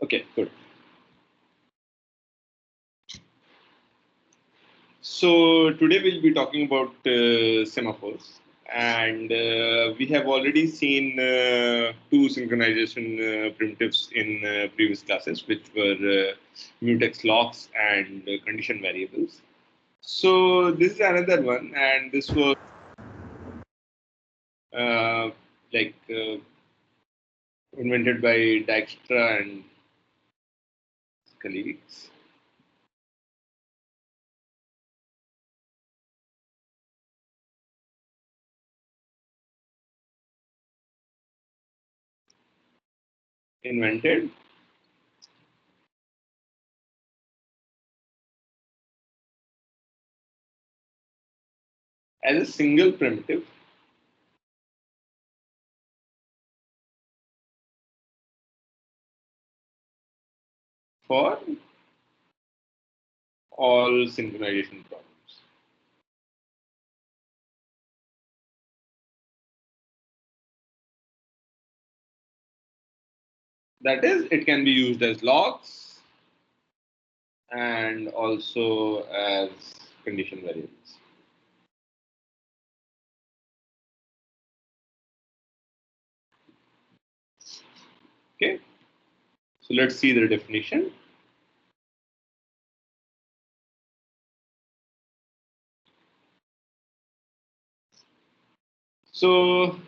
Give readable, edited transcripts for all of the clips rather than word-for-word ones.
Okay, good. So today we'll be talking about semaphores, and we have already seen two synchronization primitives in previous classes, which were mutex locks and condition variables. So this is another one, and this was uh, like invented by Dijkstra and colleagues. Invented as a single primitive for all synchronization problems. That is, it can be used as logs and also as condition variables. Okay, so let's see the definition. So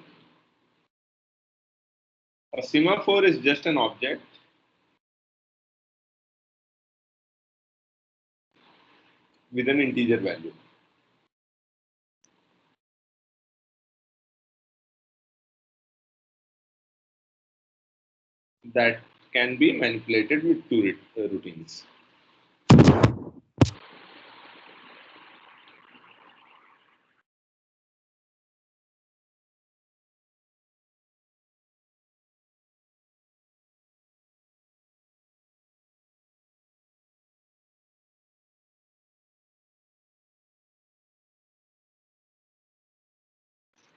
a semaphore is just an object with an integer value. That can be manipulated with two routines.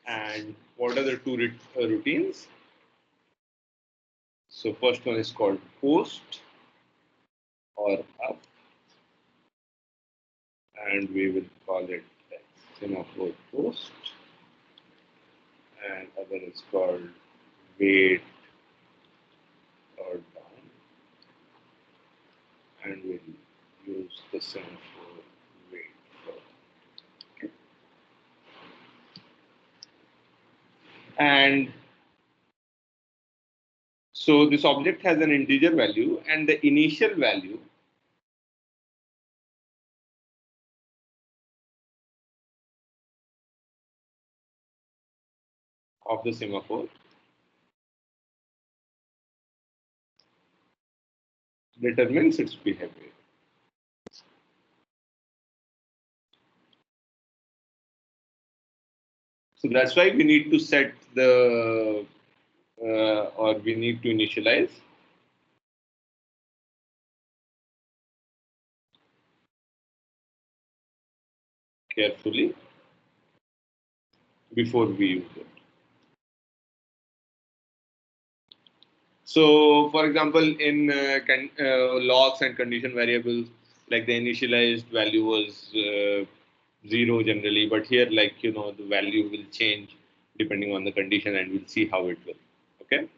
And what are the two routines? So first one is called post or up, and we will call it semaphore post, and other is called wait or down, and we'll use the semaphore wait for. And so this object has an integer value, and the initial value of the semaphore determines its behavior. So that's why we need to set the or we need to initialize carefully before we use it. So, for example, in logs and condition variables, like the initialized value was zero generally, but here, like the value will change depending on the condition, and we'll see how it will. Okay.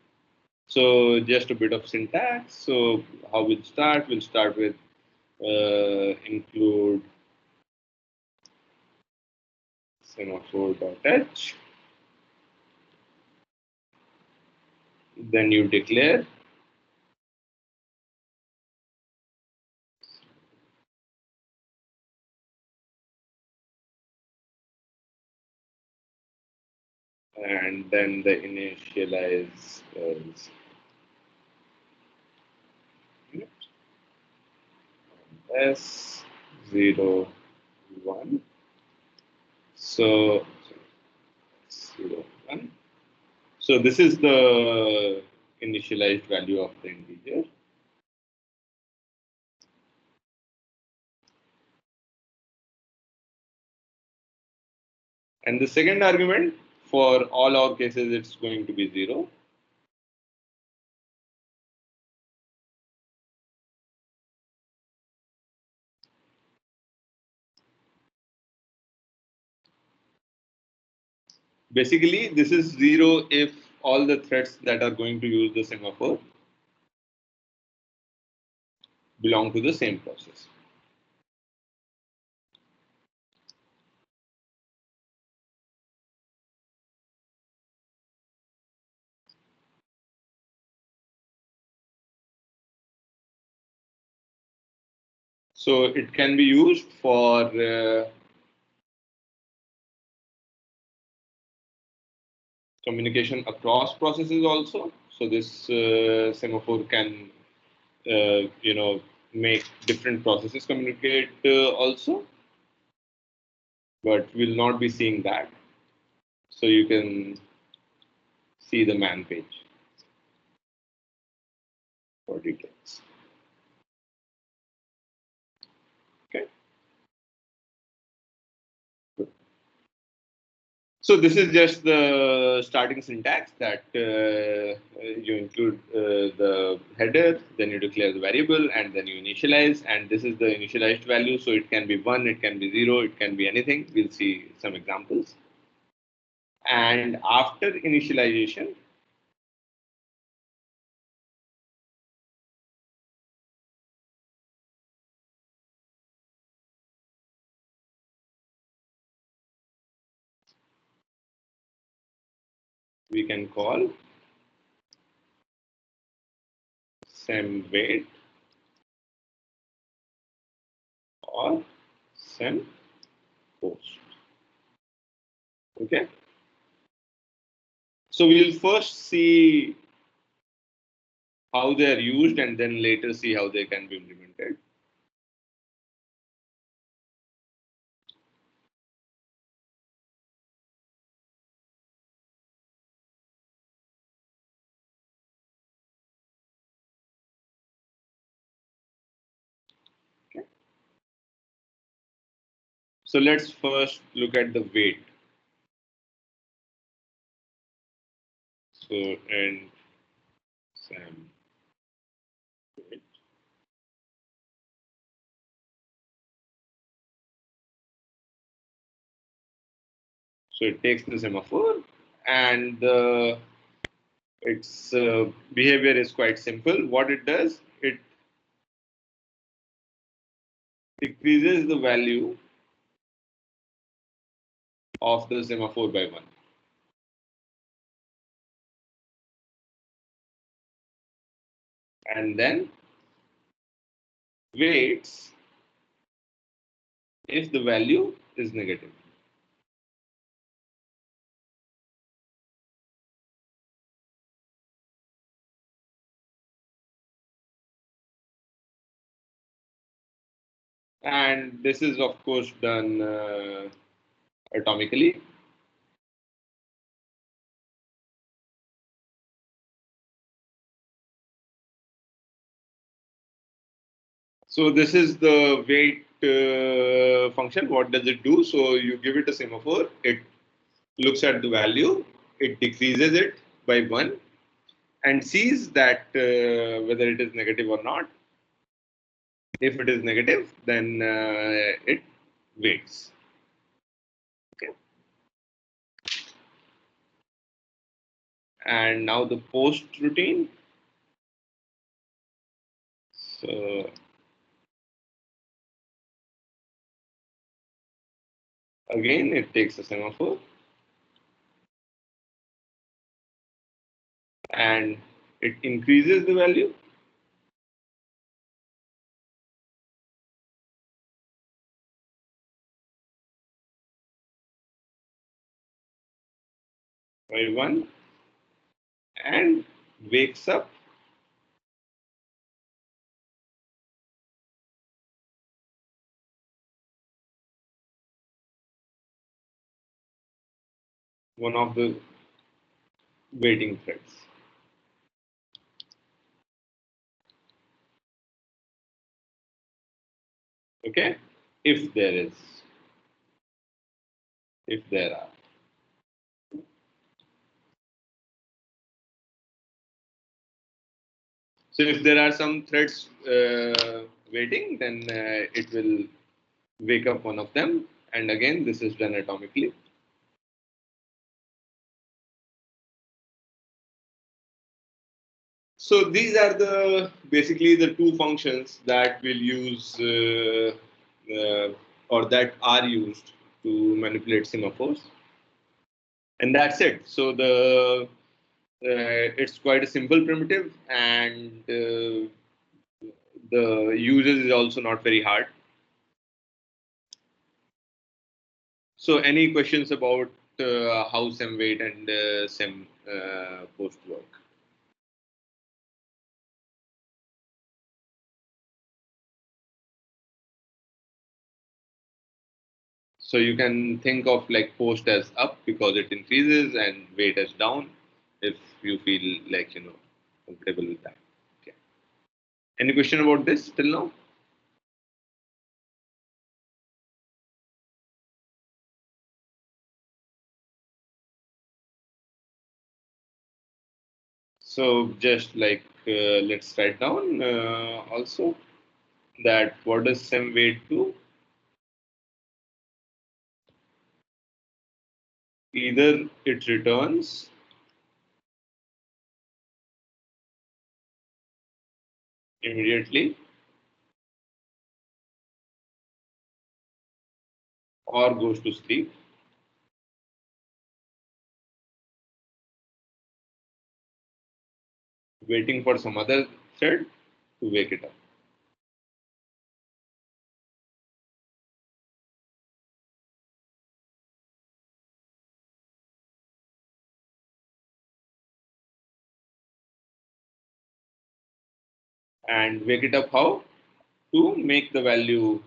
So, just a bit of syntax. So, how we'll start? We'll start with include semaphore.h. Then you declare and then the initialize is S01. So 01. So this is the initialized value of the integer. And the second argument for all our cases, it's going to be 0. Basically, this is zero if all the threads that are going to use the semaphore belong to the same process. So it can be used for communication across processes also. So this semaphore can, make different processes communicate also, but we'll not be seeing that. So you can see the man page for details. Okay. So this is just the starting syntax that you include the header, then you declare the variable, and then you initialize. And this is the initialized value. So it can be 1, it can be 0, it can be anything. We'll see some examples. And after initialization, we can call semWait or semPost. Okay. So we'll first see how they are used and then later see how they can be implemented. Okay. So let's first look at the wait. So and Sam. So it takes the semaphore and its behavior is quite simple. What it does, it decreases the value of the semaphore by 1. And then waits if the value is negative. And this is, of course, done atomically. So this is the wait function. What does it do? So you give it a semaphore. It looks at the value. It decreases it by 1 and sees that whether it is negative or not. If it is negative, then it waits. Okay. And now the post routine. So again, it takes a semaphore and it increases the value by 1 and wakes up one of the waiting threads. Okay, if there is, if there are. So if there are some threads waiting, then it will wake up one of them. And again, this is done atomically. So these are the basically the two functions that will use or that are used to manipulate semaphores, and that's it. So it's quite a simple primitive, and the usage is also not very hard. So any questions about how sem weight and sem post work? So you can think of like post as up because it increases and weight as down if you feel like comfortable with that. Okay. Any question about this till now? So just like let's write down also that what does sem weight do? Either it returns immediately or goes to sleep, waiting for some other thread to wake it up. And wake it up how? To make the value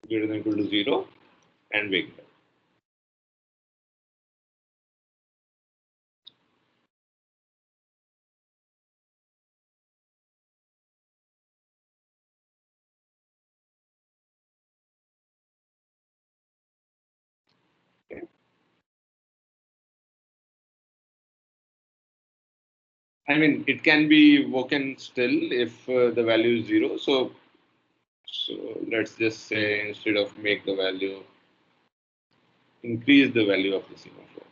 greater than equal to 0 and wake it up. Okay. I mean, it can be woken still if the value is 0. So let's just say instead of make the value, increase the value of the semaphore.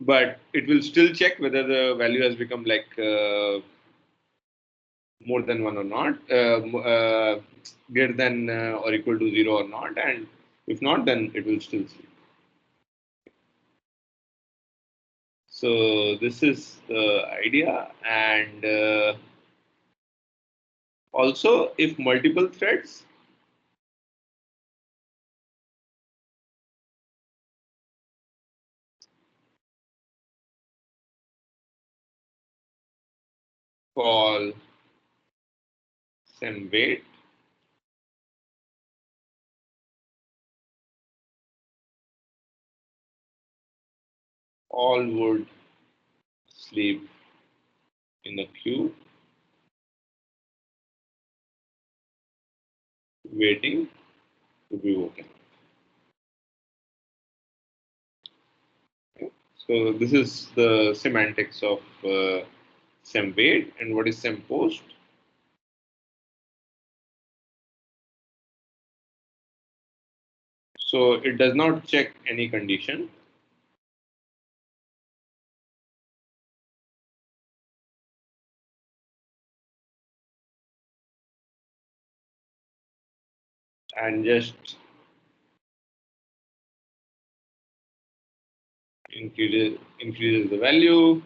But it will still check whether the value has become like more than 1 or not, greater than or equal to 0 or not. And if not, then it will still sleep. So this is the idea. And also, if multiple threads call sem weight, all would sleep in a queue, waiting to be woken. Okay. So this is the semantics of sem weight and what is sem post. So it does not check any condition. And just increases the value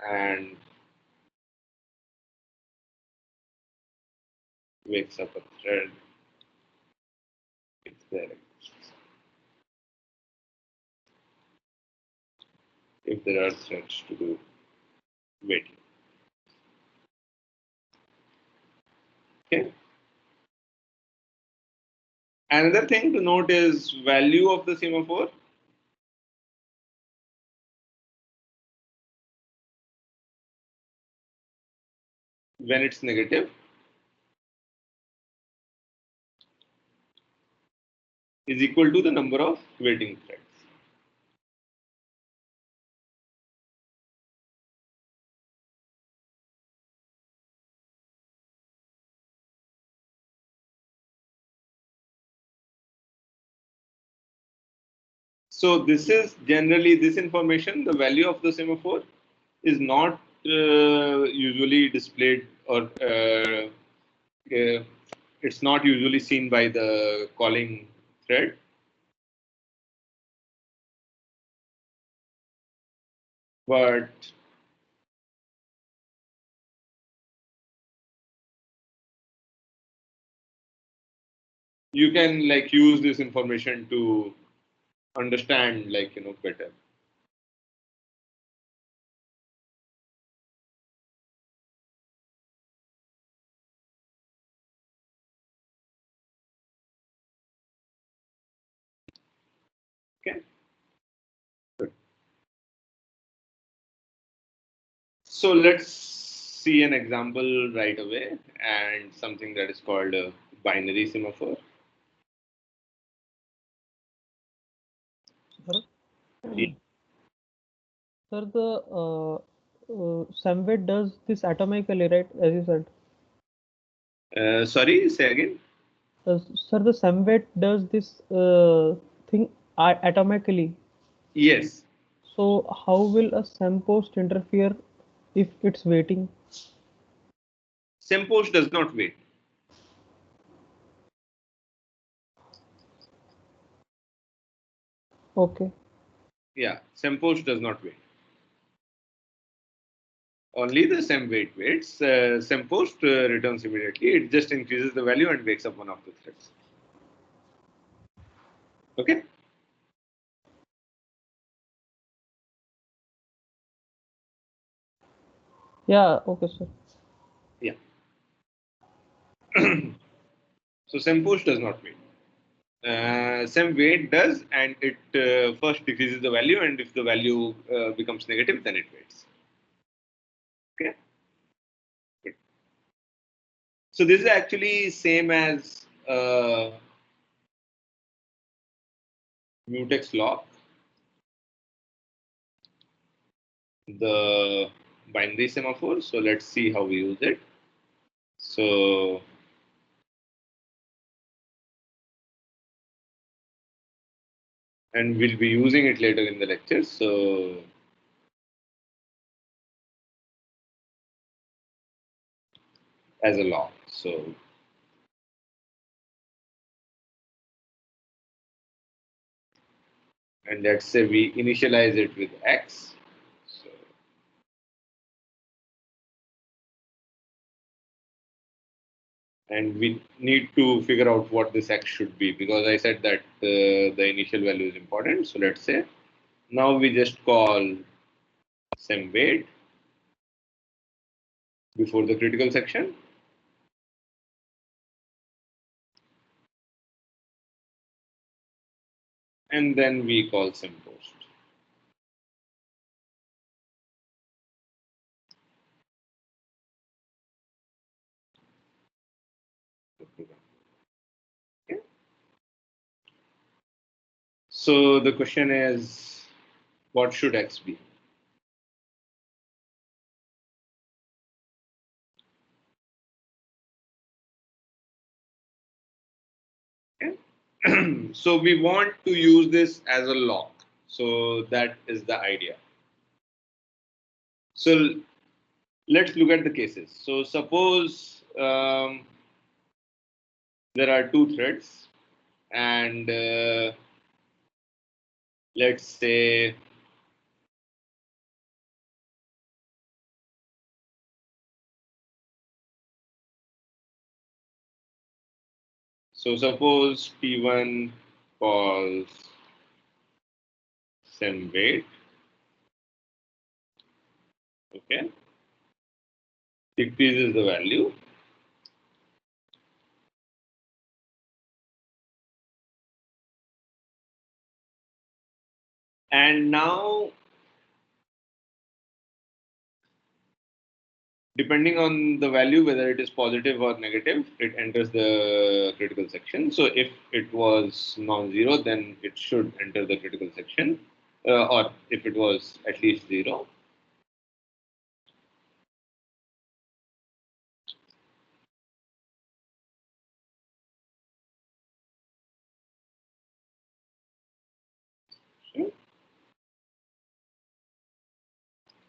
and wakes up a thread if there exists. If there are threads to do waiting. Okay. Another thing to note is value of the semaphore. When it's negative is equal to the number of waiting threads. So this is generally this information, the value of the semaphore is not usually displayed or it's not usually seen by the calling thread. But you can like use this information to understand like better. Okay. Good. So let's see an example right away and something that is called a binary semaphore. Sir, sir, the Samway does this atomically, right? As you said. Sorry, say again. Sir, the Samway does this thing atomically. Yes, So how will a Sampost interfere if it's waiting? Sempose does not wait. Okay. Yeah, Sempose does not wait. Only the same wait waits. Sempost returns immediately. It just increases the value and wakes up one of the threads. Okay. Yeah. Okay, sir. Yeah. So Sempost does not wait. Same wait does, and it first decreases the value, and if the value becomes negative, then it waits. Okay. Good. So this is actually same as mutex lock, the binary semaphore. So let's see how we use it. So and we'll be using it later in the lecture. So as a lock. So and let's say we initialize it with x. So and we need to figure out what this x should be because I said that the initial value is important. So let's say now we just call sem wait before the critical section. And then we call sem post. Okay. So the question is, what should x be? Okay. So we want to use this as a lock. So that is the idea. So let's look at the cases. So suppose there are two threads, and let's say so. Suppose T1 calls sem wait. Okay, decreases the value. And now, depending on the value, whether it is positive or negative, it enters the critical section. So if it was non-zero, then it should enter the critical section, or if it was at least zero.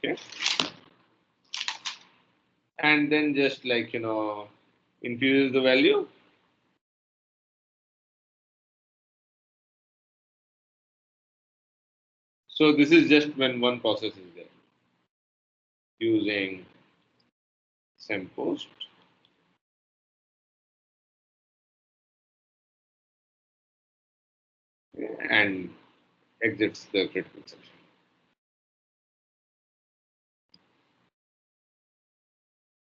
Okay. And then just like, infuses the value. So this is just when one process is there using sempost and exits the critical section.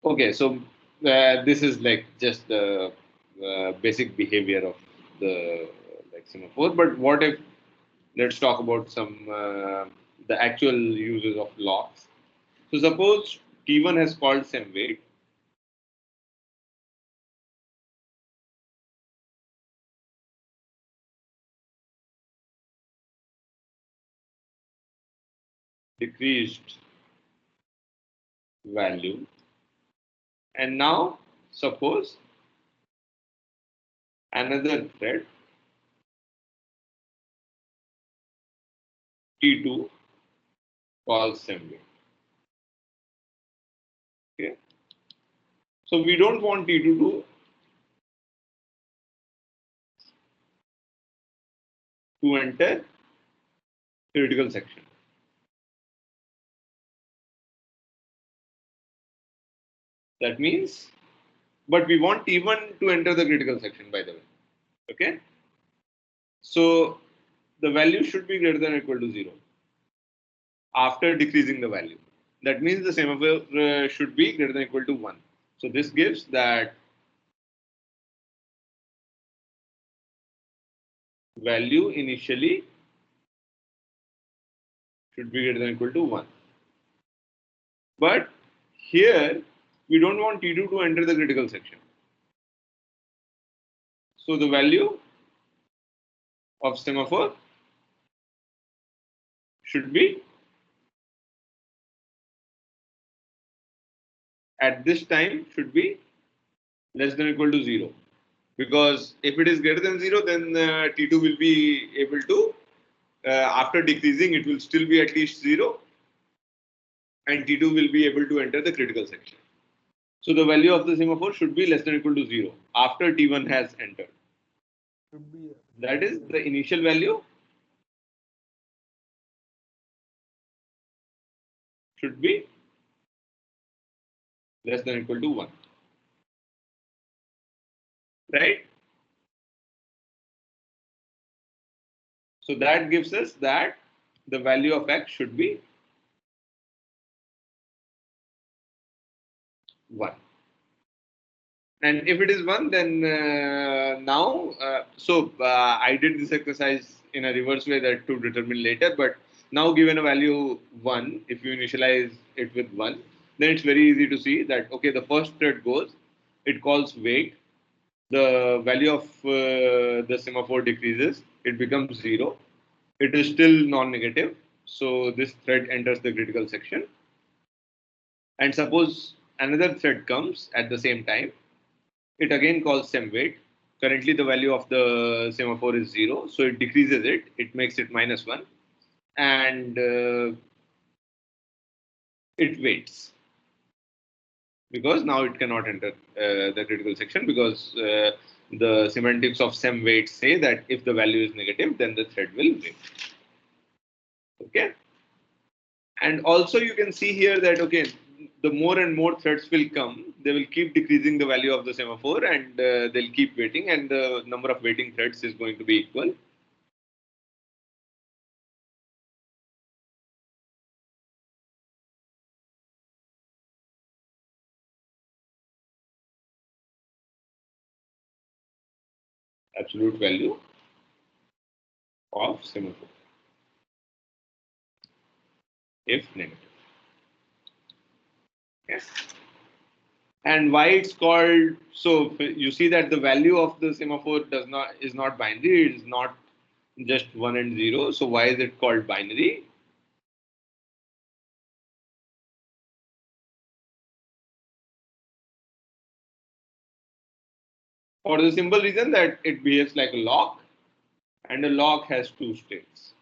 Okay, so this is like just the basic behavior of the like semaphore. But what if, let's talk about some the actual uses of locks. So suppose T1 has called sem weight. Decreased value, and now suppose another thread T2 calls sem weight. Okay, so we don't want T2 to enter critical section. That means, but we want T1 to enter the critical section, by the way. Okay, so the value should be greater than or equal to 0 after decreasing the value. That means the semaphore should be greater than or equal to 1. So this gives that value initially should be greater than or equal to 1. But here we don't want T2 to enter the critical section. So the value of semaphore should be at this time should be less than or equal to 0. Because if it is greater than 0, then T2 will be able to, after decreasing, it will still be at least 0, and T2 will be able to enter the critical section. So the value of the semaphore should be less than or equal to 0 after T1 has entered. Should be That is the initial value should be less than or equal to 1. Right? So that gives us that the value of x should be 1. And if it is 1, then now, I did this exercise in a reverse way that to determine later, but now given a value 1, if you initialize it with 1, then it's very easy to see that, okay, the first thread goes, it calls wait, the value of the semaphore decreases, it becomes 0, it is still non-negative, so this thread enters the critical section. And suppose another thread comes at the same time, it again calls sem weight. Currently, the value of the semaphore is 0, so it decreases it. It makes it -1, and it waits because now it cannot enter the critical section because the semantics of sem wait say that if the value is negative, then the thread will wait. Okay, and also you can see here that okay, the more and more threads will come, they will keep decreasing the value of the semaphore, and they'll keep waiting, and the number of waiting threads is going to be equal. Absolute value of semaphore if negative. Yes. And why it's called, so you see that the value of the semaphore is not binary, it is not just 1 and 0. So why is it called binary? For the simple reason that it behaves like a lock, and a lock has two states.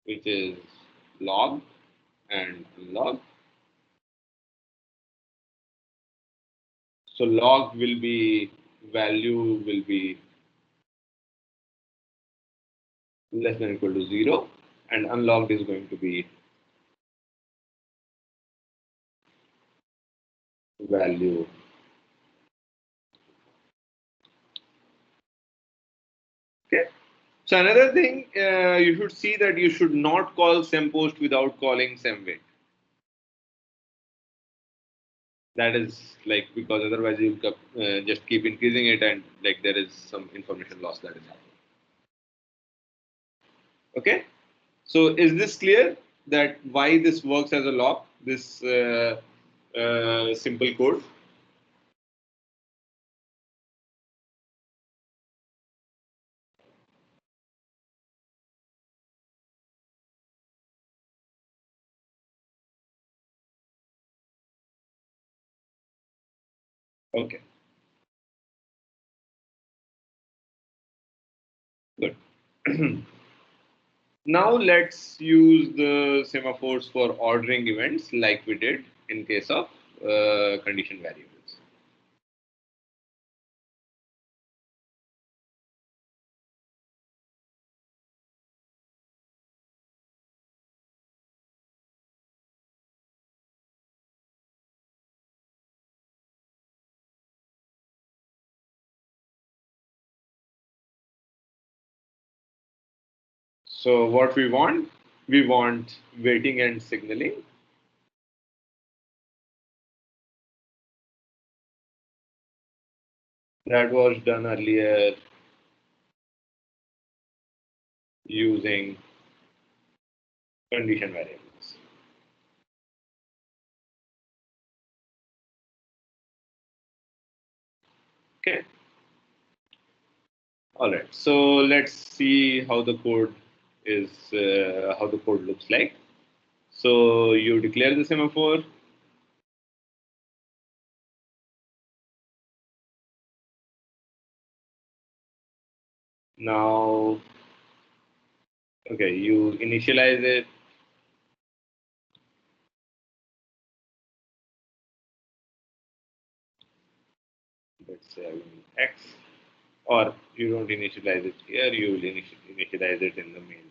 which is log and log. So log will be value will be less than or equal to 0, and unlocked is going to be value. Okay. So another thing, you should see that you should not call sempost without calling semwait. That is like, because otherwise you'll just keep increasing it, and like there is some information loss that is happening. Okay. So is this clear that why this works as a lock? This simple code. Okay. Good. Now let's use the semaphores for ordering events like we did in case of condition variables. So what we want waiting and signaling. That was done earlier using condition variables. Okay. All right. So let's see how the code is how the code looks like. So you declare the semaphore. Now, okay, you initialize it. Let's say I will X, or you don't initialize it here. You will initialize it in the main.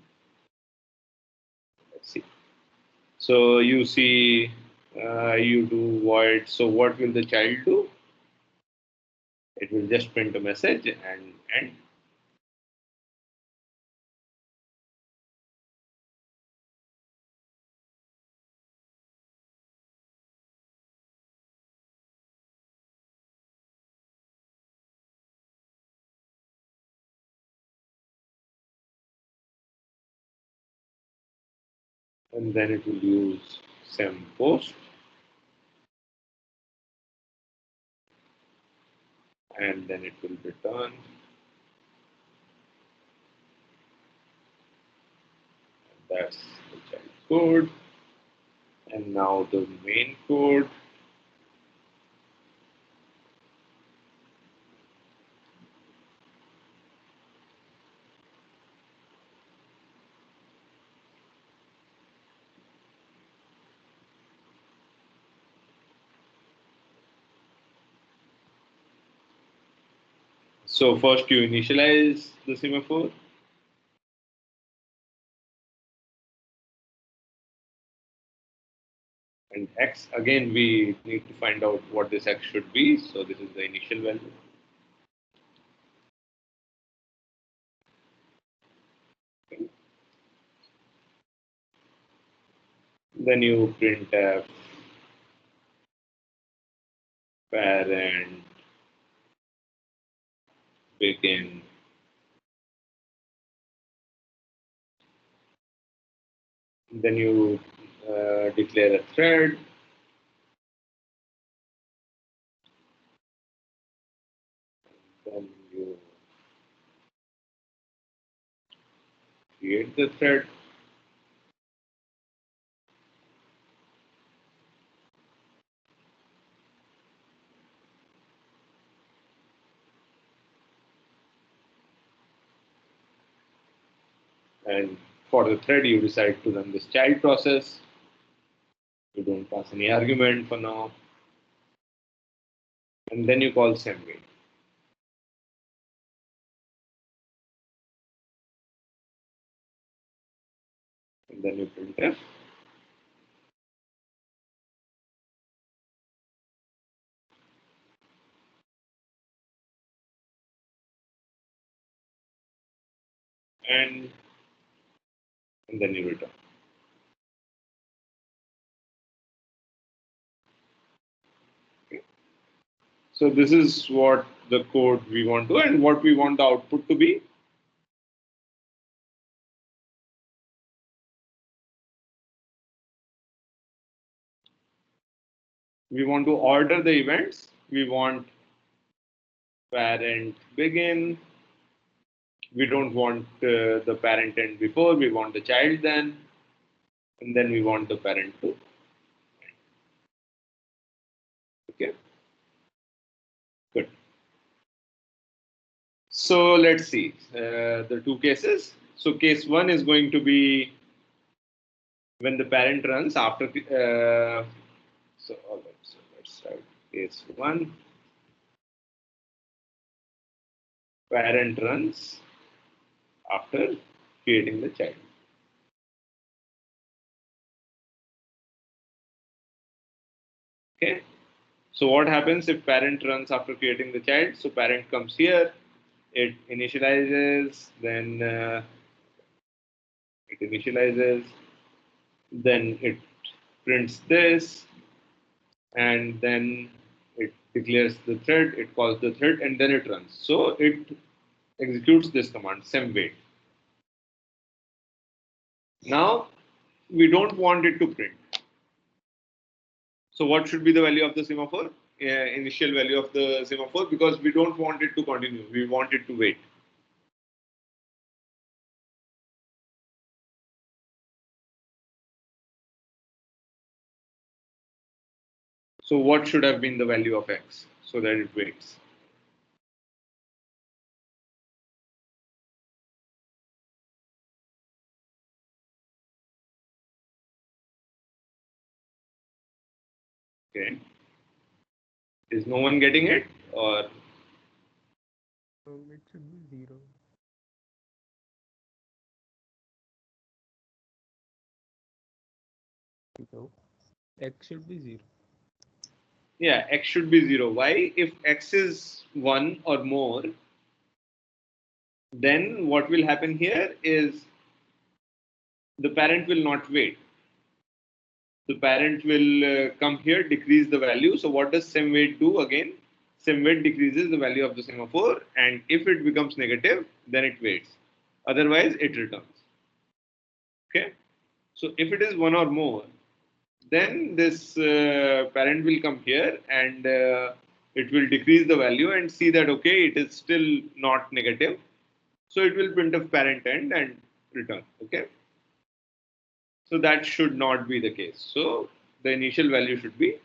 Let's see. So you see, you do void. So what will the child do? It will just print a message and end. And then it will use sem post, and then it will return. That's the child code. And now the main code. So first you initialize the semaphore, and x, again we need to find out what this x should be. So this is the initial value. Then you print parent begin. Then you declare a thread. Then you create the thread. And For the thread, you decide to run this child process. You don't pass any argument for now. And then you call semwait. And then you printf. And then you return. Okay. So this is what the code we want to, and what we want the output to be. We want to order the events. We want parent begin. We don't want the parent end before. We want the child then. And then we want the parent to. Okay. Good. So let's see the two cases. So case one is going to be when the parent runs after. So all right. So let's start case one. Parent runs after creating the child. Okay. So what happens if parent runs after creating the child? So parent comes here, it initializes, then it prints this, and then it declares the thread, it calls the thread, and then it runs. So it executes this command, semwait. Now we don't want it to print. So what should be the value of the semaphore? Initial value of the semaphore, because we don't want it to continue. We want it to wait. So what should have been the value of x so that it waits? Okay. Is no one getting it, or It should be 0. So x should be 0. yeah, x should be 0. Why? If x is 1 or more, then what will happen here is the parent will not wait. The parent will come here, decrease the value. So what does semwait do again? Semwait decreases the value of the semaphore, and if it becomes negative, then it waits. Otherwise, it returns. Okay. So if it is 1 or more, then this parent will come here, and it will decrease the value and see that okay, it is still not negative. So it will print of parent end and return. Okay. So that should not be the case. So the initial value should be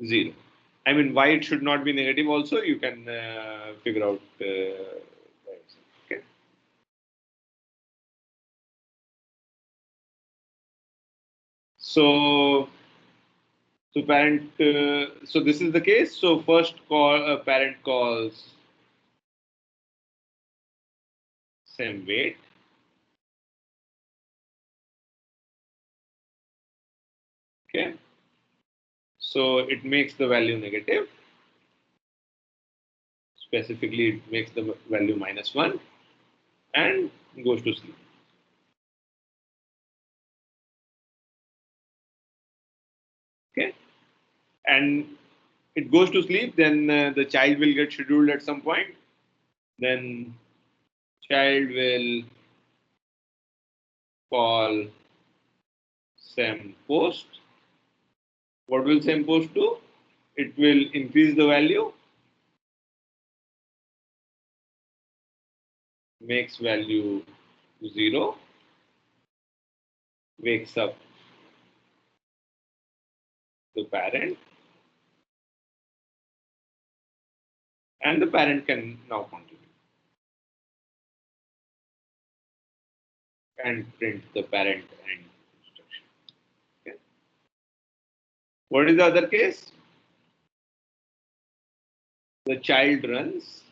0. I mean, why it should not be negative also, you can figure out. Okay. So, parent, so this is the case. So first call, parent calls same weight. Okay. So it makes the value negative. Specifically, it makes the value -1 and goes to sleep. Okay. And it goes to sleep, then the child will get scheduled at some point. Then child will call sem post. What will sem post do? It will increase the value, makes value 0, wakes up the parent, and the parent can now continue and print the parent end instruction. Okay. What is the other case? The child runs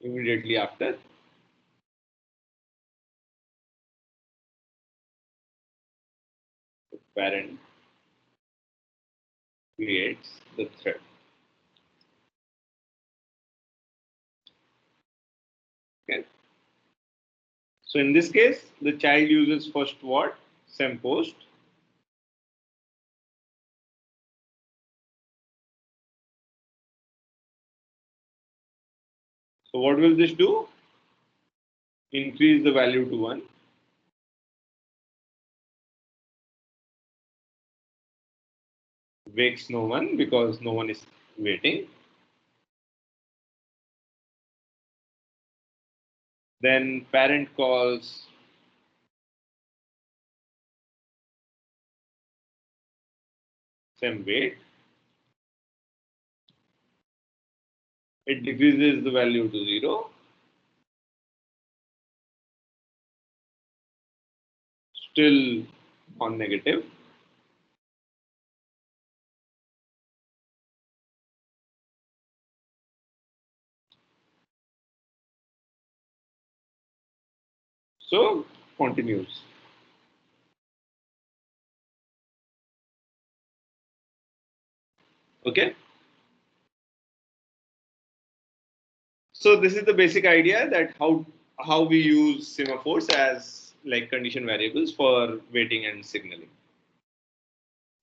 immediately after the parent creates the thread. Okay. So in this case, the child uses first what? Sempost. So what will this do? Increase the value to 1. Wakes no one because no one is waiting. Then parent calls sem wait. It decreases the value to 0. Still non-negative. So continues. Okay. So this is the basic idea that how we use semaphores as like condition variables for waiting and signaling.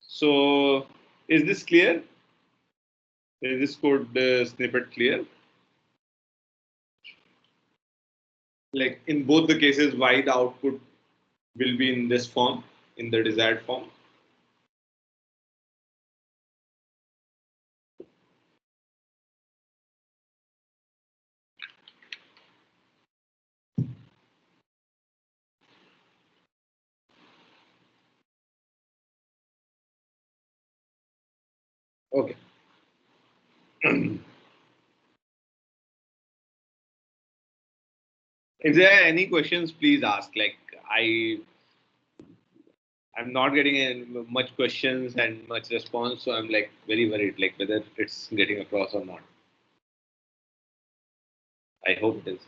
So is this clear? Is this code snippet clear? Like in both the cases, why the output will be in this form, in the desired form. Okay. If there are any questions, please ask. Like I'm not getting much questions and much response, so I'm like very worried, like whether it's getting across or not. I hope it is.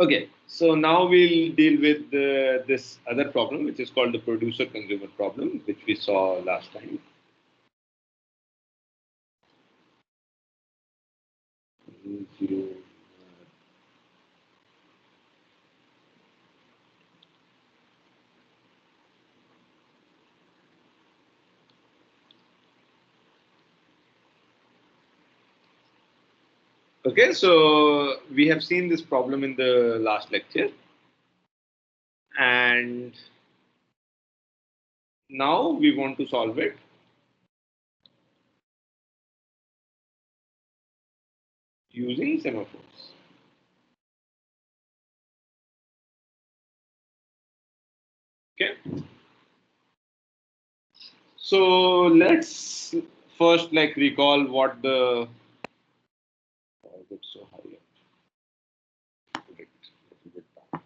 Okay, so now we'll deal with this other problem, which is called the producer-consumer problem, which we saw last time. Okay, so we have seen this problem in the last lecture, and now we want to solve it using semaphores. Okay, so let's first like recall what the it's so high. Put it a little bit down.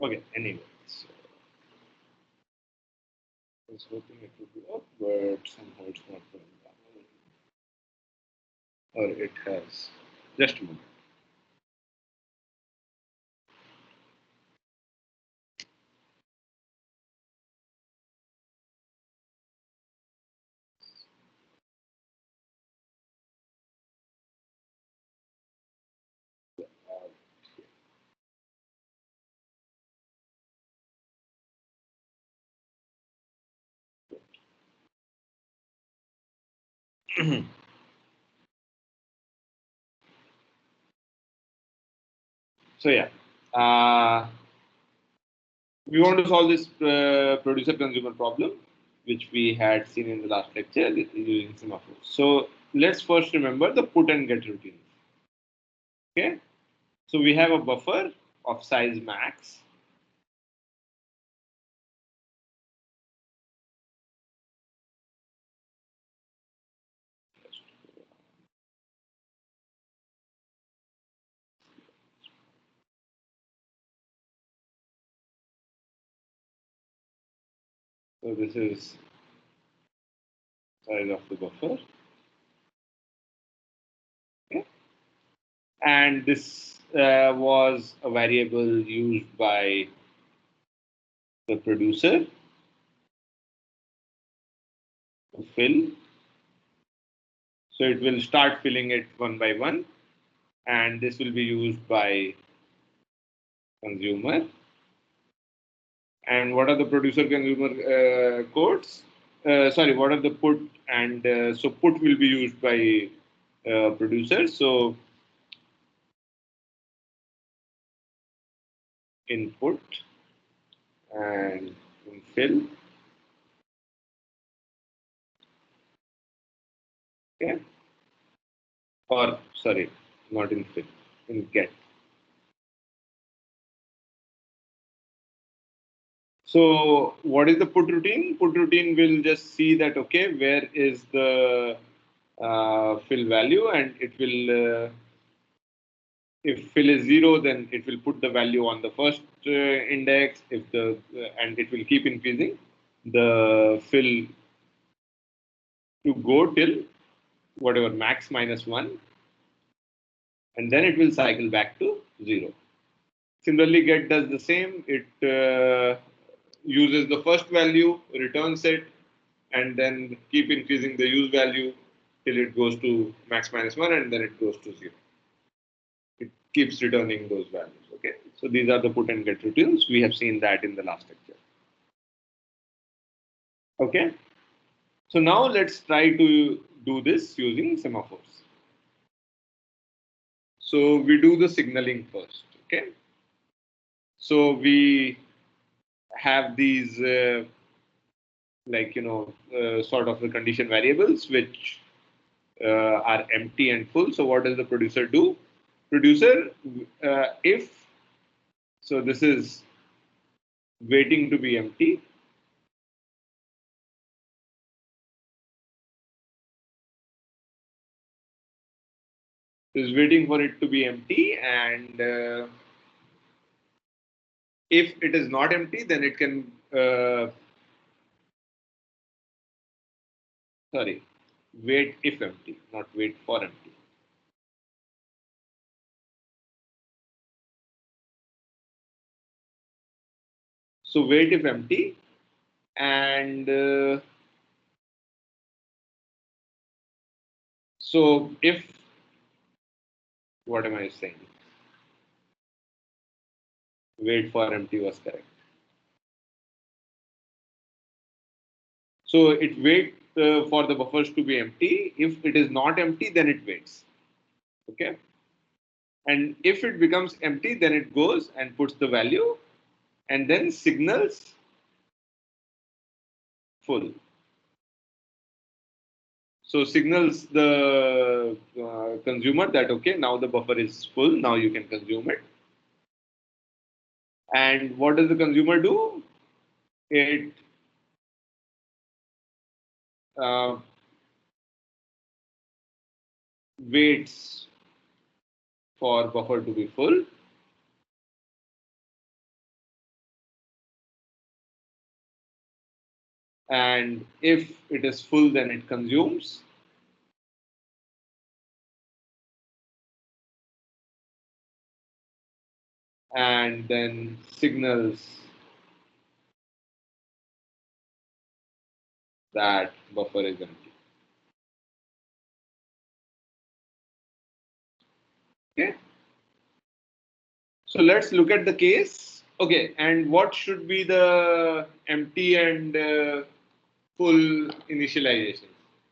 Okay, anyway, so I was hoping it would be up, but somehow it's not going down. Or it has. Just a moment. So yeah, we want to solve this producer consumer problem, which we had seen in the last lecture using semaphores. So let's first remember the put and get routines. Okay, so we have a buffer of size max. So this is size of the buffer. Okay, and this was a variable used by the producer to fill. So it will start filling it one by one, and this will be used by consumer. And what are the producer consumer codes? Sorry, what are the put and so put will be used by producer. So input and in fill. Okay, or sorry, not in fill, in get. So what is the put routine? Put routine will just see that okay, where is the fill value, and it will if fill is 0, then it will put the value on the first index. If the and it will keep increasing the fill to go till whatever max minus 1, and then it will cycle back to 0. Similarly, get does the same. It uses the first value, returns it, and then keep increasing the use value till it goes to max minus 1, and then it goes to 0. It keeps returning those values. Okay, so these are the put and get routines. We have seen that in the last lecture. Okay, so now let's try to do this using semaphores. So we do the signaling first. Okay, so we have these sort of the condition variables which are empty and full. So what does the producer do? Producer, if so, this is waiting to be empty. Is waiting for it to be empty, and if it is not empty, then it can sorry, wait if empty, not wait for empty. So wait if empty, and so if what am I saying? Wait for empty was correct. So it waits for the buffers to be empty. If it is not empty, then it waits. Okay. And if it becomes empty, then it goes and puts the value and then signals full. So signals the consumer that okay, now the buffer is full, now you can consume it. And what does the consumer do? It uh, waits for buffer to be full, and if it is full, then it consumes. And then signals that buffer is empty. Okay. So let's look at the case. Okay, and what should be the empty and full initialization?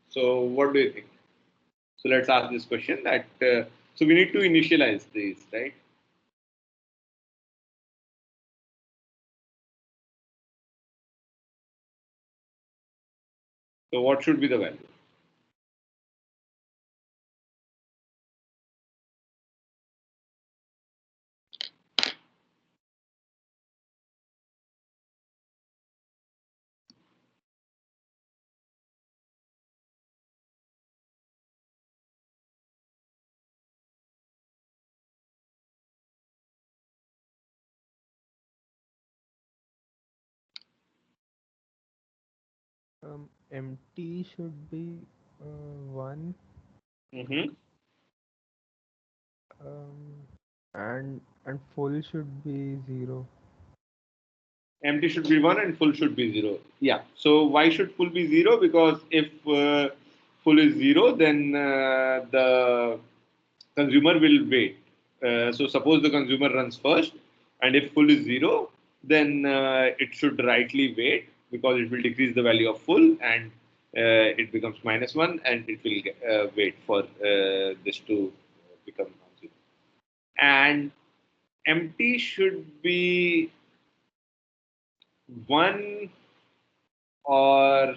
So what do you think? So let's ask this question that so we need to initialize these, right? So what should be the value? Empty should be 1, Mm-hmm. um, and full should be 0. Empty should be 1 and full should be 0. Yeah. So why should full be 0? Because if full is 0, then the consumer will wait. So suppose the consumer runs first, and if full is 0, then it should rightly wait because it will decrease the value of full, and it becomes -1, and it will wait for this to become non-zero. And empty should be 1, or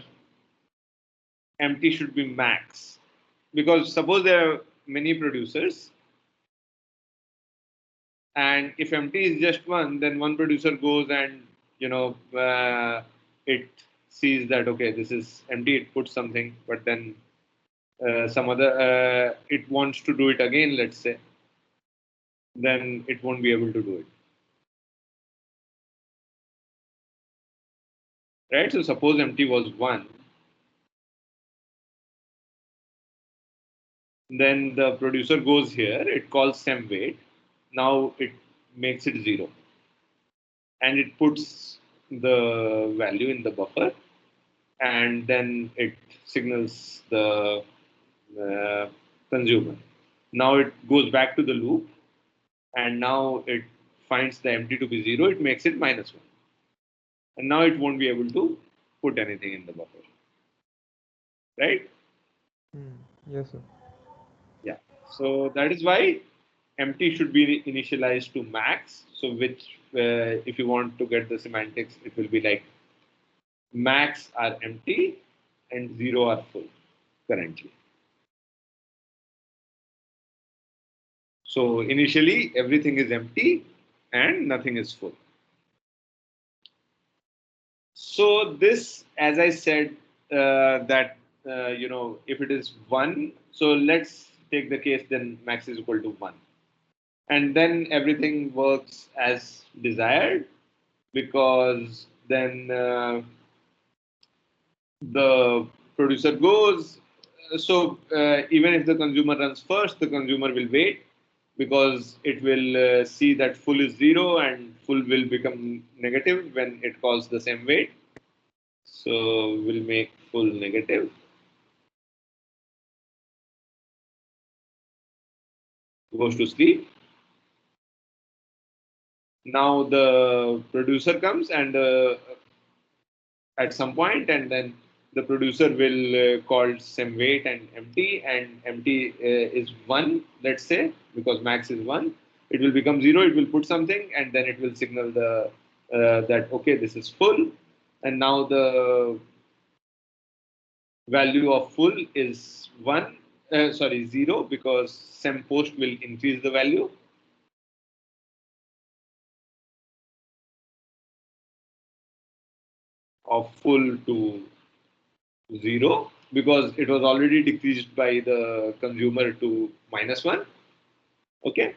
empty should be max, because suppose there are many producers, and if empty is just 1, then one producer goes and it sees that okay, this is empty, it puts something, but then some other it wants to do it again, let's say, then it won't be able to do it, right? So suppose empty was 1, then the producer goes here, it calls sem weight, now it makes it 0, and it puts the value in the buffer, and then it signals the uh, consumer. Now it goes back to the loop, and now it finds the empty to be 0, it makes it -1, and now it won't be able to put anything in the buffer, right? Hmm. Yes, sir. Yeah. So that is why empty should be initialized to max. So which, if you want to get the semantics, it will be like max are empty and 0 are full currently. So initially everything is empty and nothing is full. So this, as I said, that if it is 1, so let's take the case then max is equal to 1, and then everything works as desired, because then the producer goes. So even if the consumer runs first, the consumer will wait, because it will see that full is 0 and full will become negative when it calls the same weight. So we'll make full negative, goes to sleep. Now the producer comes and at some point, and then the producer will call some weight and empty is 1, let's say, because max is 1. It will become 0, it will put something, and then it will signal the that okay, this is full, and now the value of full is 1, sorry, 0, because sem post will increase the value of full to 0, because it was already decreased by the consumer to -1. Okay.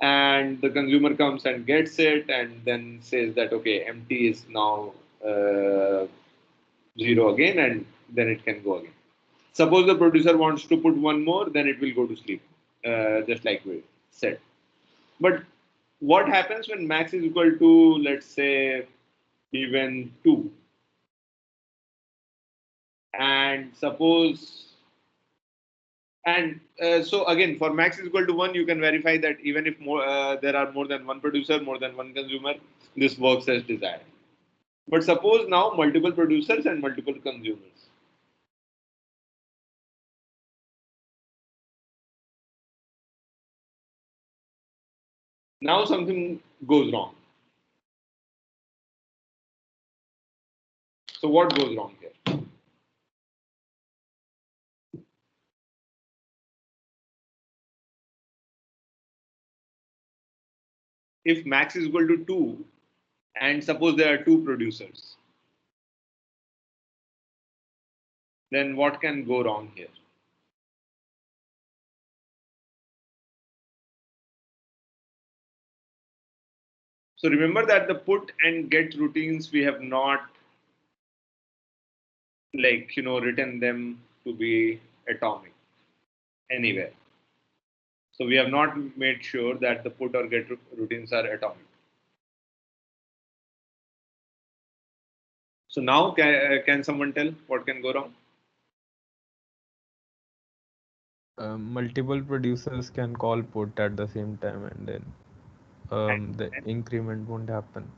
And the consumer comes and gets it, and then says that okay, empty is now 0 again, and then it can go again. Suppose the producer wants to put one more, then it will go to sleep, just like we said. But what happens when max is equal to, let's say, even 2? And suppose, and so again, for max is equal to 1, you can verify that even if there are more than one producer, more than one consumer, this works as desired. But suppose now multiple producers and multiple consumers. Now something goes wrong. So what goes wrong here? If max is equal to 2, and suppose there are two producers, then what can go wrong here? So remember that the put and get routines, we have not written them to be atomic anywhere. So we have not made sure that the put or get routines are atomic. So now can someone tell what can go wrong? Multiple producers can call put at the same time, and then the increment won't happen.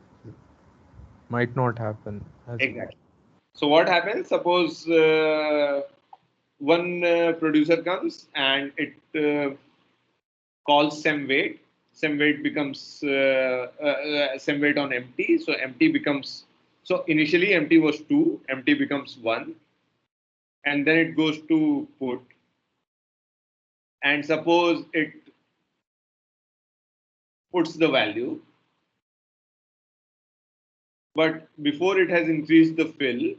Might not happen as well. Exactly. So what happens? Suppose one producer comes and it calls sem weight. Sem weight becomes sem weight on empty. So empty becomes, so initially empty was 2, empty becomes 1, and then it goes to put. And suppose it puts the value, but before it has increased the fill,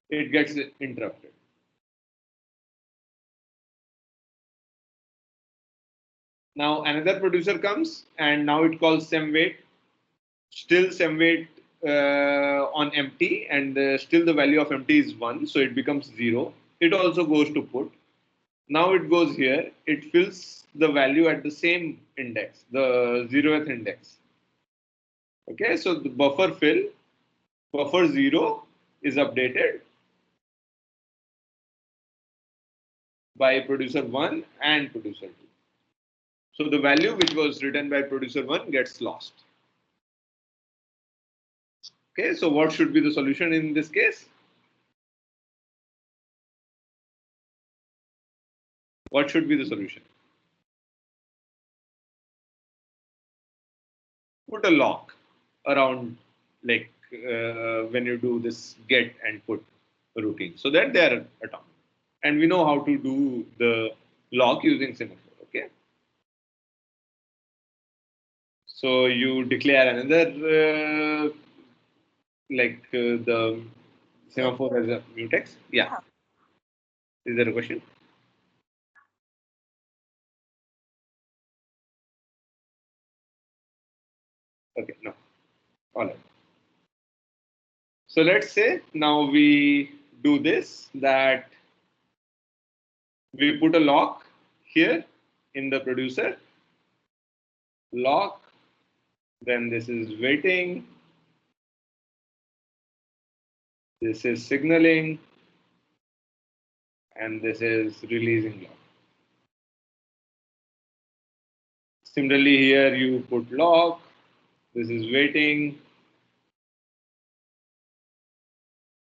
it gets interrupted. Now another producer comes and now it calls sem weight, still sem weight on empty, and still the value of empty is 1, so it becomes 0. It also goes to put. Now it goes here, it fills the value at the same index, the 0th index. Okay, so the buffer fill, buffer 0 is updated by producer 1 and producer 2. So the value which was written by producer 1 gets lost. Okay, so what should be the solution in this case? What should be the solution? Put a lock around, when you do this get and put routine, so that they are atomic. And we know how to do the lock using semaphore. Okay. So you declare another the semaphore as a mutex. Yeah. Is there a question? Okay. No. All right. So let's say now we do this, that we put a lock here in the producer, lock, then this is waiting, this is signaling, and this is releasing lock. Similarly, here you put lock, this is waiting,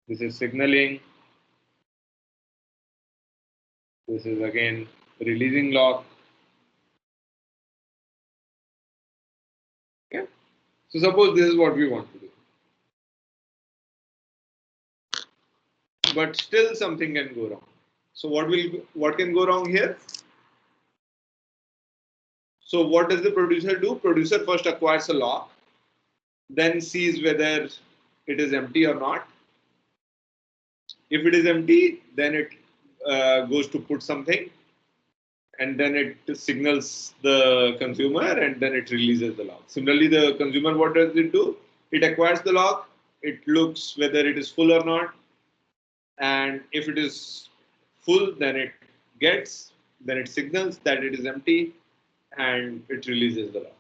this is signaling, this is again releasing lock. Okay. So suppose this is what we want to do, but still something can go wrong. So what can go wrong here? So what does the producer do? Producer first acquires a lock, then sees whether it is empty or not. If it is empty, then it goes to put something, and then it signals the consumer, and then it releases the lock. Similarly, the consumer, what does it do? It acquires the lock, it looks whether it is full or not, and if it is full, then it signals that it is empty, and it releases the lock.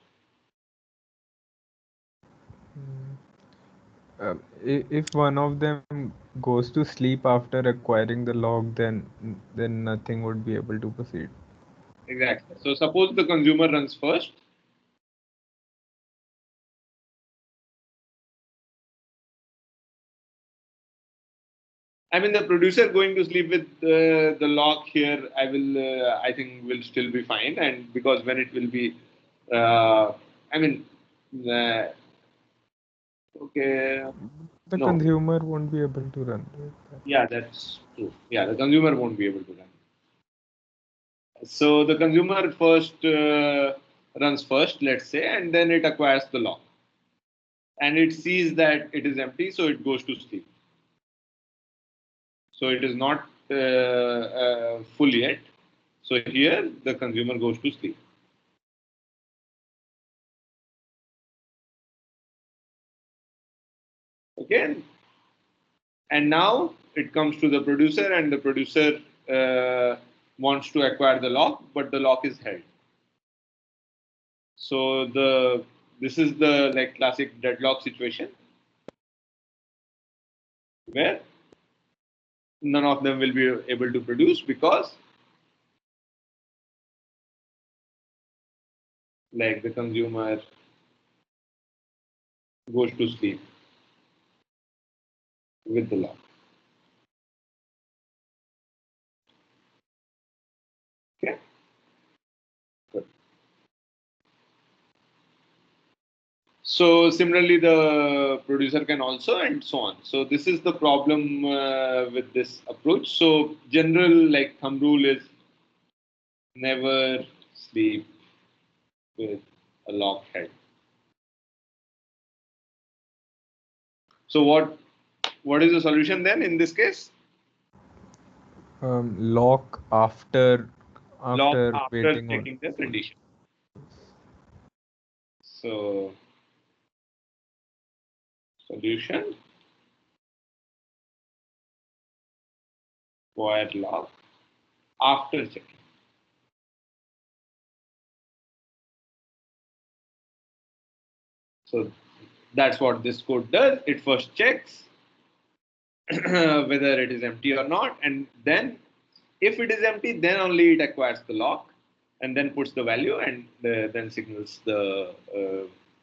If one of them goes to sleep after acquiring the log, then nothing would be able to proceed. Exactly. So suppose the consumer runs first. I mean, the producer going to sleep with the lock here, I think will still be fine. And because when it will be uh, I mean, uh, okay, The no, consumer won't be able to run it. yeah, that's true. Yeah, the consumer won't be able to run. So the consumer first runs first, let's say, and then it acquires the lock, and it sees that it is empty, so it goes to sleep. So it is not full yet. So here the consumer goes to sleep. Okay, and now it comes to the producer, and the producer wants to acquire the lock, but the lock is held. So this is the like classic deadlock situation where none of them will be able to produce because like the consumer goes to sleep with the lock. Okay, good. So similarly, the producer can also, and so on. So this is the problem with this approach. So general like thumb rule is never sleep with a lock head. So what is the solution then in this case? Lock after Lock after after waiting on checking the full. condition. So solution wire lock after checking. So that's what this code does. It first checks whether it is empty or not, and then if it is empty, then only it acquires the lock and then puts the value and then signals the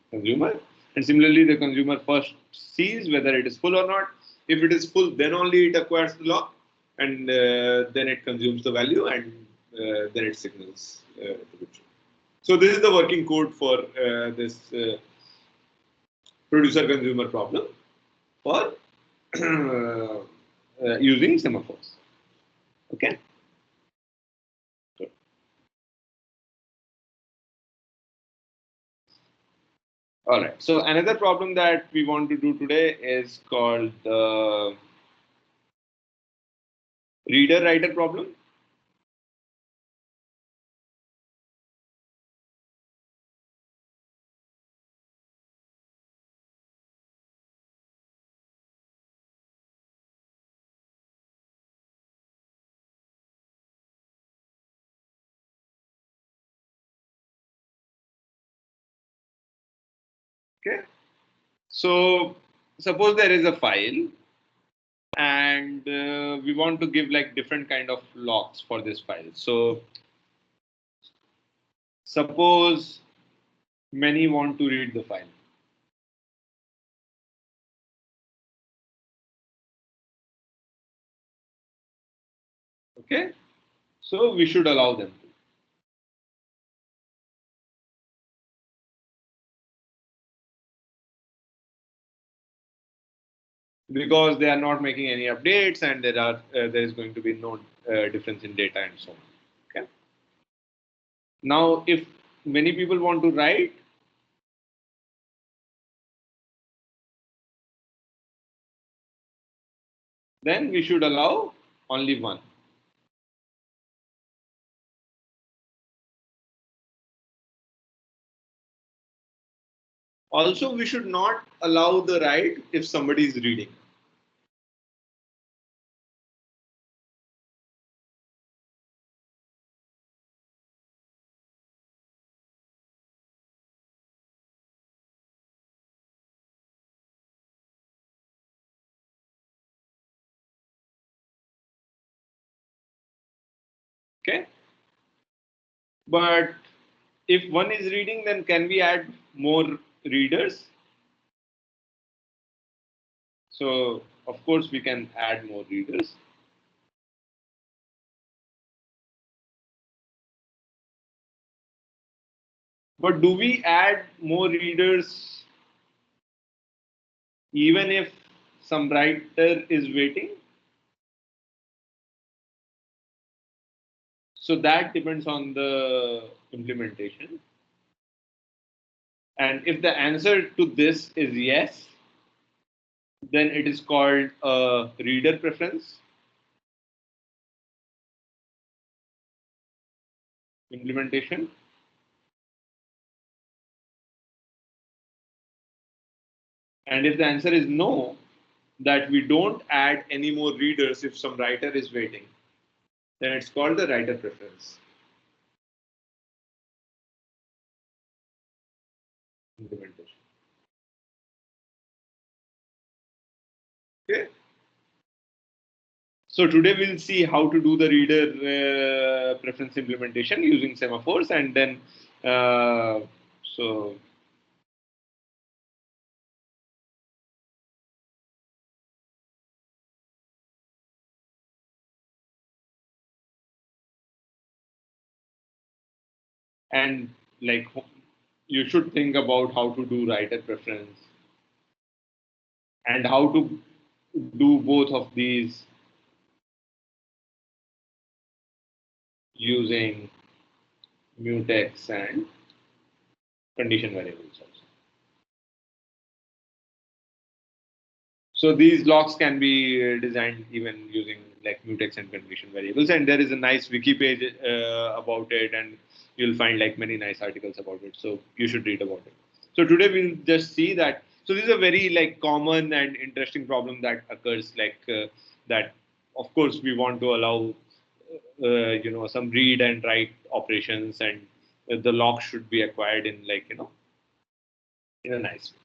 consumer. And similarly, the consumer first sees whether it is full or not. If it is full, then only it acquires the lock and then it consumes the value and then it signals the bit. So this is the working code for this producer consumer problem for using semaphores. Okay. Good. All right. So another problem that we want to do today is called the reader writer problem. Okay. So suppose there is a file and we want to give like different kind of locks for this file. So suppose many want to read the file. Okay. So we should allow them to. Because they are not making any updates and there is going to be no difference in data and so on. Okay. Now, if many people want to write, then we should allow only one. Also, we should not allow the write if somebody is reading. Okay. But if one is reading, then can we add more readers? So, of course, we can add more readers. But do we add more readers even if some writer is waiting? So that depends on the implementation. And if the answer to this is yes, then it is called a reader preference implementation. And if the answer is no, that we don't add any more readers if some writer is waiting, then it's called the writer preference implementation. Okay. So today we'll see how to do the reader preference implementation using semaphores, and then so and like you should think about how to do writer preference and how to do both of these using mutex and condition variables also. So these locks can be designed even using like mutex and condition variables, and there is a nice wiki page about it, and you'll find like many nice articles about it. So you should read about it. So today we'll just see that. So this is a very like common and interesting problem that occurs, like that. Of course, we want to allow some read and write operations, and the lock should be acquired in like in a nice way,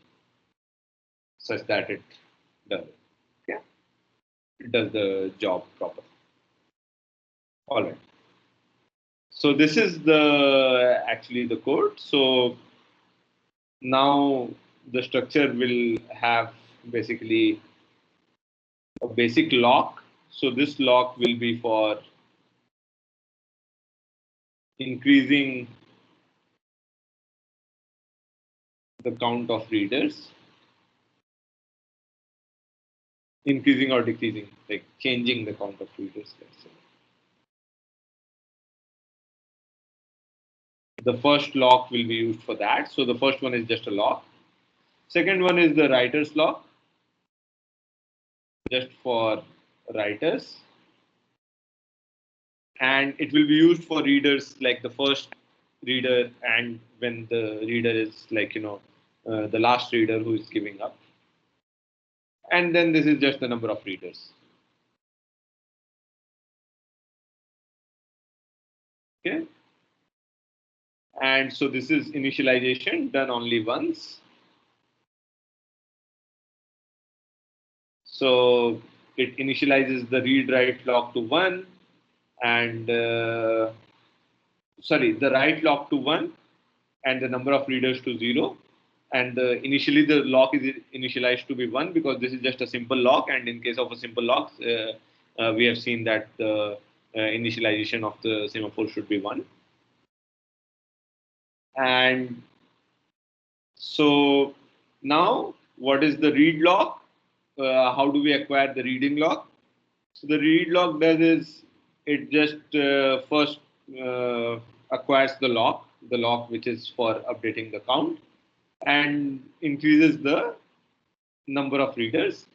such that it does. Yeah. It does the job proper. All right. So this is the actually the code. So now the structure will have basically a basic lock. So this lock will be for increasing the count of readers, increasing or decreasing, like changing the count of readers. Let's say. The first lock will be used for that. So the first one is just a lock. Second one is the writer's lock, just for writers. And it will be used for readers like the first reader and when the reader is like the last reader who is giving up, and then this is just the number of readers. Okay, and so this is initialization done only once. So it initializes the read write lock to 1, and sorry, the write lock to 1 and the number of readers to 0. And initially the lock is initialized to be 1 because this is just a simple lock. And in case of a simple lock, we have seen that the initialization of the semaphore should be 1. And so now what is the read lock? How do we acquire the reading lock? So the read lock does is it just first acquires the lock which is for updating the count, and increases the number of readers.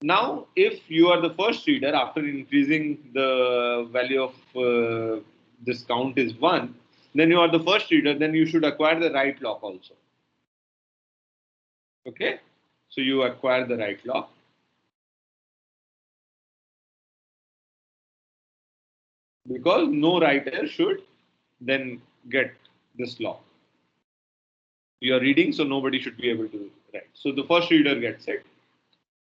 Now, if you are the first reader, after increasing the value of this count is 1, then you are the first reader, then you should acquire the write lock also. Okay, so you acquire the write lock. Because no writer should then get this lock. You are reading, so nobody should be able to write. So the first reader gets it.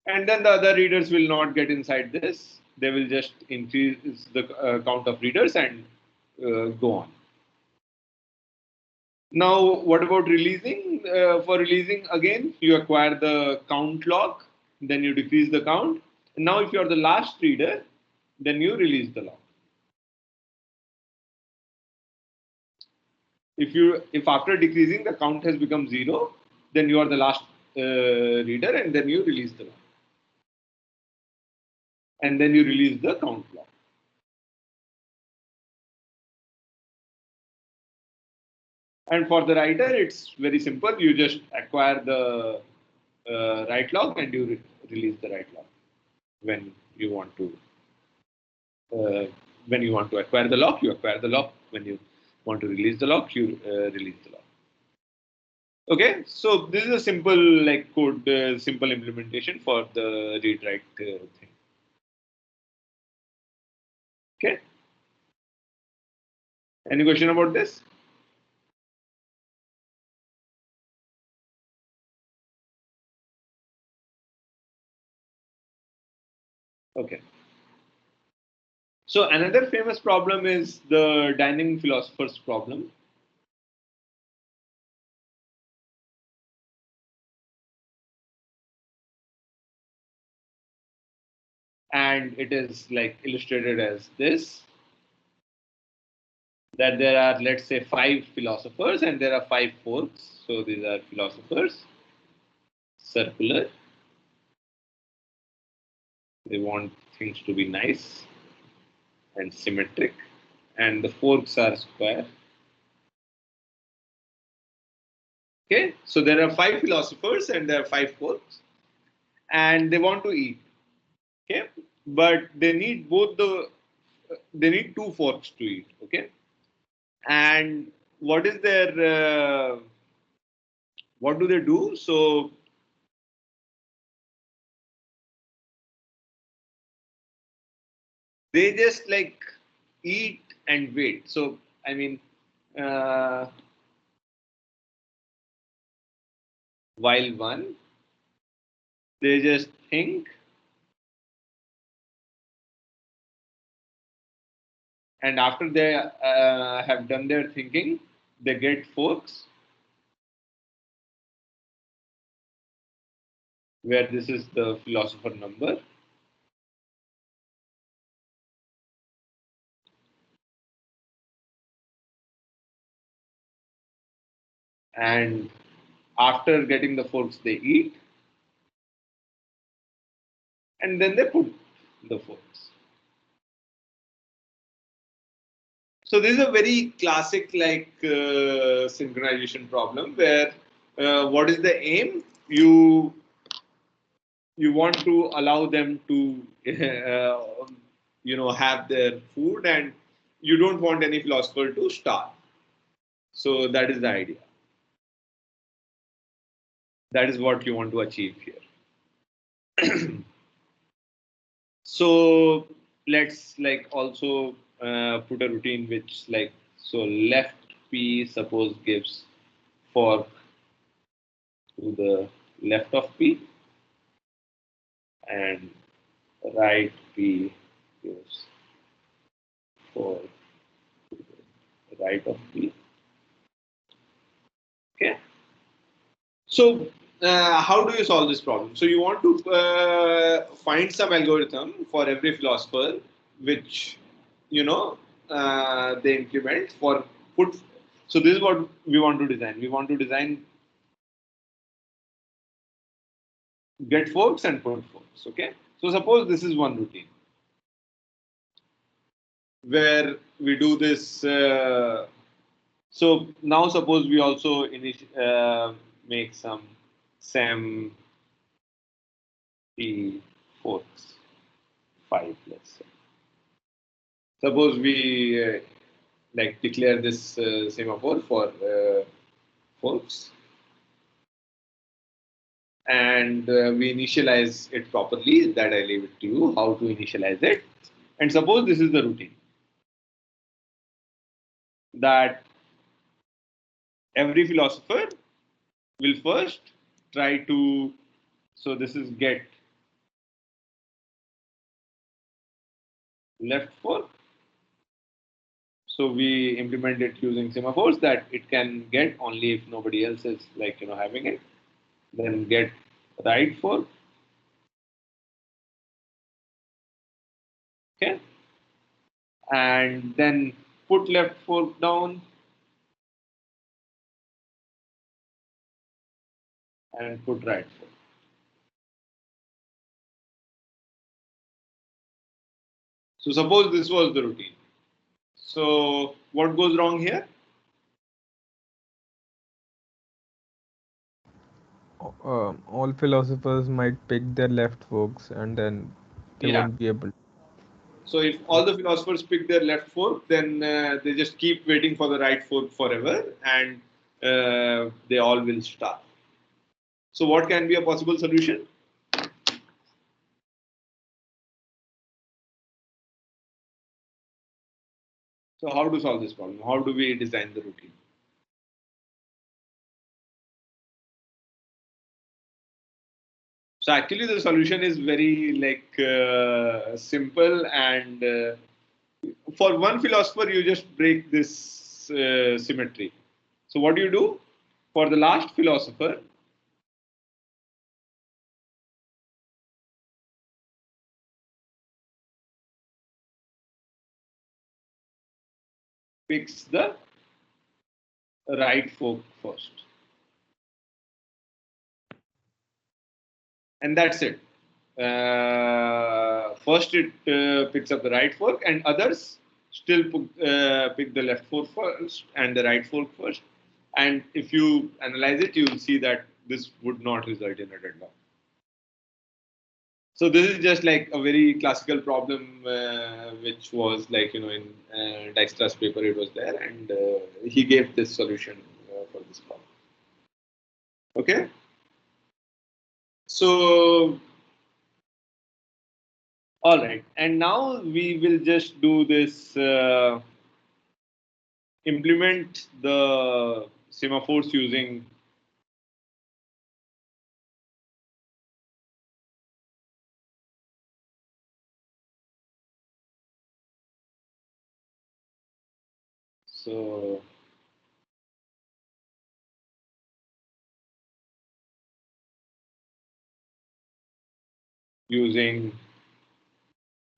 And then the other readers will not get inside this. They will just increase the count of readers and go on. Now, what about releasing? For releasing, again, you acquire the count lock, then you decrease the count. And now, if you are the last reader, then you release the lock. if after decreasing the count has become 0, then you are the last reader, and then you release the lock. And then you release the count block. And for the writer, it's very simple. You just acquire the write lock and you release the write lock when you want to. When you want to acquire the lock, you acquire the lock. When you want to release the lock, you release the lock. Okay, so this is a simple like code, simple implementation for the read write thing. Okay. Any question about this? Okay. So another famous problem is the dining philosopher's problem. And it is like illustrated as this, that there are, let's say, 5 philosophers and there are 5 forks. So these are philosophers, circular. They want things to be nice and symmetric, and the forks are square. Okay, so there are 5 philosophers and there are 5 forks, and they want to eat. Okay, but they need they need 2 forks to eat. Okay, and what is their what do they do? So they just like eat and wait. So I mean, uh, while one, they just think, and after they have done their thinking, they get forks, where this is the philosopher number, and after getting the forks, they eat, and then they put the forks. So this is a very classic like synchronization problem where what is the aim? You want to allow them to have their food, and you don't want any philosopher to starve. So that is the idea. That is what you want to achieve here. So let's like also put a routine which like, so left p suppose gives fork to the left of p, and right p gives fork to the right of p. Okay. So how do you solve this problem? So you want to find some algorithm for every philosopher, which you know they implement for put. So this is what we want to design. We want to design get forks and put forks. Okay. So suppose this is one routine where we do this. So now suppose we also make some SAM P forks 5, let's say. Suppose we like declare this semaphore for forks, and we initialize it properly. That I leave it to you how to initialize it. And suppose this is the routine that every philosopher will first try to. So this is get left fork. So we implement it using semaphores that it can get only if nobody else is like having it. Then get right fork. Okay, and then put left fork down, and put right fork. So suppose this was the routine. So what goes wrong here? All philosophers might pick their left forks and then they Yeah. won't be able. So if all the philosophers pick their left fork, then they just keep waiting for the right fork forever, and they all will starve. So what can be a possible solution? So how to solve this problem? How do we design the routine? So actually, the solution is very like simple, and for one philosopher, you just break this symmetry. So what do you do? For the last philosopher, picks the right fork first, and that's it. First, it picks up the right fork, and others still pick the left fork first and the right fork first. And if you analyze it, you will see that this would not result in a deadlock. So this is just like a very classical problem, which was like in Dijkstra's paper. It was there, and he gave this solution for this problem. Okay, so all right, and now we will just do this. Implement the semaphores using so using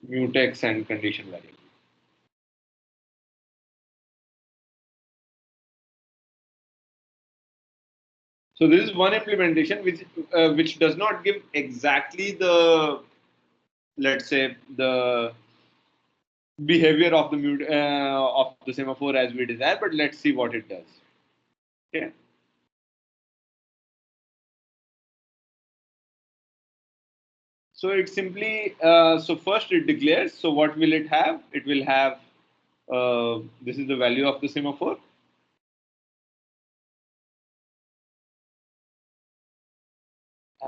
mutex and condition variable. So this is one implementation which does not give exactly the, let's say, the behavior of the of the semaphore as we desire, but let's see what it does. Okay. So it simply so first it declares. So what will it have? It will have this is the value of the semaphore,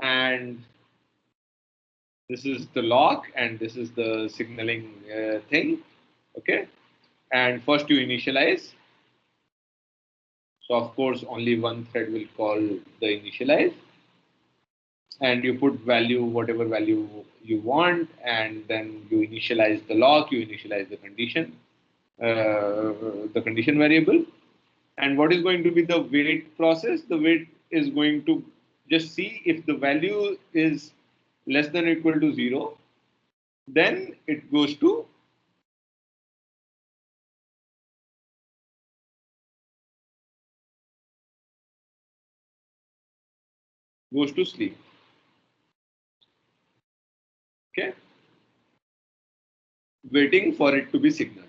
and this is the lock, and this is the signaling thing. Okay, and first you initialize. So of course only one thread will call the initialize, and you put value whatever value you want, and then you initialize the lock, you initialize the condition variable. And what is going to be the wait process? The wait is going to just see if the value is less than or equal to 0, then it goes to sleep. Okay, waiting for it to be signaled.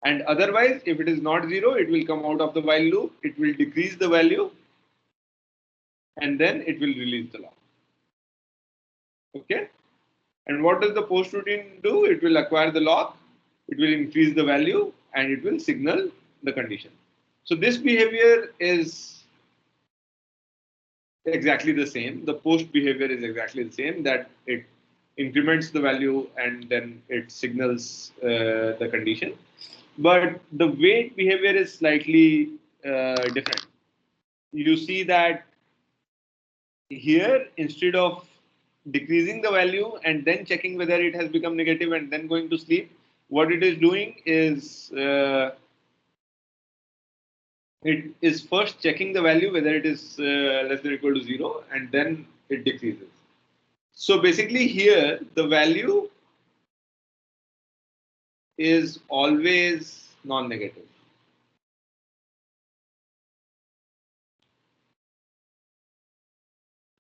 And otherwise, if it is not 0, it will come out of the while loop, it will decrease the value, and then it will release the lock. Okay, and what does the post routine do? It will acquire the lock, it will increase the value, and it will signal the condition. So this behavior is exactly the same. The post behavior is exactly the same, that it increments the value and then it signals the condition. But the wait behavior is slightly different. You see that here, instead of decreasing the value and then checking whether it has become negative and then going to sleep, what it is doing is it is first checking the value whether it is less than or equal to 0, and then it decreases. So basically here the value is always non-negative.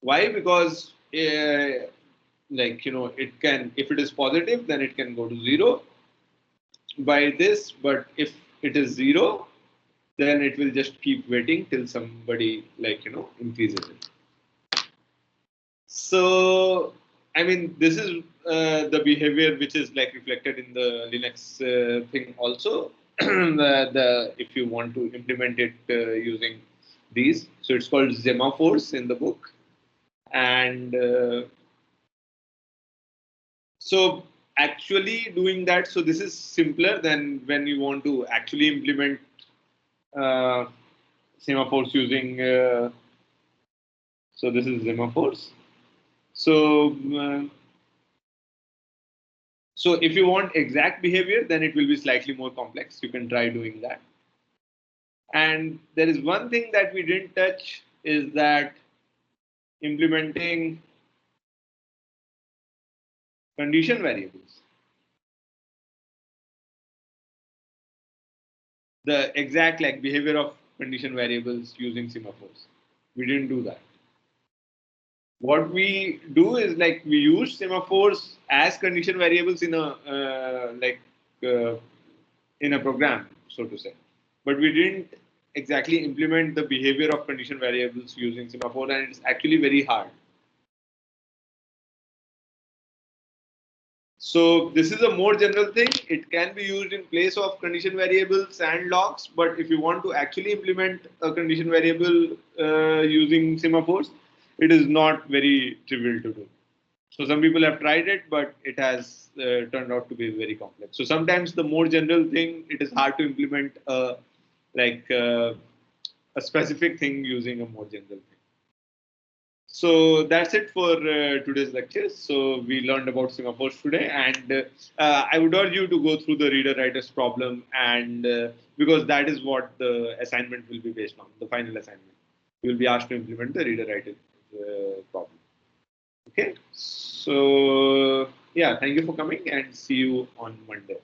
Why? Because like it can, if it is positive, then it can go to 0 by this, but if it is 0, then it will just keep waiting till somebody increases it. So I mean, this is the behavior which is like reflected in the Linux thing also. If you want to implement it using these, so it's called Semaphores in the book. And so actually doing that, so this is simpler than when you want to actually implement uh, semaphores using so this is semaphores. So so if you want exact behavior, then it will be slightly more complex. You can try doing that. And there is one thing that we didn't touch, is that implementing condition variables. The exact like behavior of condition variables using semaphores. We didn't do that. What we do is like we use semaphores as condition variables in a uh, in a program, so to say, but we didn't exactly implement the behavior of condition variables using semaphore, and it's actually very hard. So this is a more general thing. It can be used in place of condition variables and logs, but if you want to actually implement a condition variable using semaphores, it is not very trivial to do. So some people have tried it, but it has turned out to be very complex. So sometimes the more general thing, it is hard to implement like a specific thing using a more general thing. So that's it for today's lecture. So we learned about Semaphores today, and I would urge you to go through the reader writers problem, and because that is what the assignment will be based on, the final assignment. You will be asked to implement the reader writer problem. Okay. So yeah, thank you for coming, and see you on Monday.